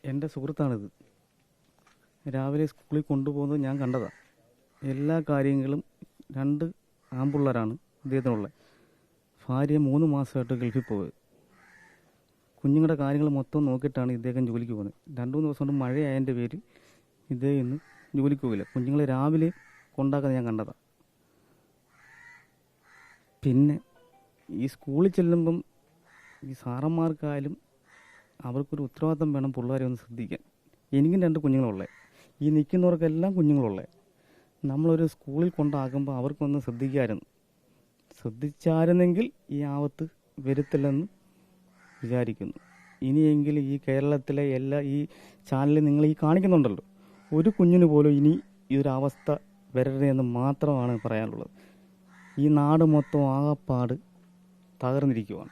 എൻ്റെ സുഹൃത്താണിത്. രാവിലെ സ്കൂളിൽ കൊണ്ടുപോകുന്നത് ഞാൻ കണ്ടതാണ്. എല്ലാ കാര്യങ്ങളും 2 ആൺപിള്ളേരാണ് ഇദ്ദേഹത്തിനുള്ളത്. ഭാര്യ 3 മാസമായിട്ട് ഗൾഫിൽ പോയത്. കുഞ്ഞുങ്ങളുടെ കാര്യങ്ങൾ മൊത്തം നോക്കിയിട്ടാണ് ഇദ്ദേഹം ജോലിക്ക് പോകുന്നത്. 2-3 ദിവസം കൊണ്ട് മഴയായതിൻ്റെ പേര് ഇദ്ദേഹം ഇന്ന് ജോലിക്ക് പോകില്ല. കുഞ്ഞുങ്ങളെ രാവിലെ കൊണ്ടാക്കുന്നത് ഞാൻ കണ്ടതാണ്. പിന്നെ ഈ സ്കൂളിൽ ചെല്ലുമ്പം ഈ സാറന്മാർക്കായാലും അവർക്കൊരു ഉത്തരവാദിത്തം വേണം പിള്ളേരെ ഒന്ന് ശ്രദ്ധിക്കാൻ. എനിക്കും 2 കുഞ്ഞുങ്ങളുള്ളത്. ഈ നിൽക്കുന്നവർക്കെല്ലാം കുഞ്ഞുങ്ങളുള്ളത്. നമ്മളൊരു സ്കൂളിൽ കൊണ്ടാക്കുമ്പോൾ അവർക്കൊന്ന് ശ്രദ്ധിച്ചായിരുന്നെങ്കിൽ ഈ ആപത്ത് വരുത്തില്ലെന്ന് വിചാരിക്കുന്നു. ഇനിയെങ്കിലും ഈ കേരളത്തിലെ ഈ ചാനലിൽ നിങ്ങൾ ഈ കാണിക്കുന്നുണ്ടല്ലോ, ഒരു കുഞ്ഞിന് പോലും ഇനി ഈ ഒരു അവസ്ഥ വരരുതെന്ന് മാത്രമാണ് പറയാനുള്ളത്. ഈ നാട് മൊത്തം ആകപ്പാട് തകർന്നിരിക്കുവാണ്.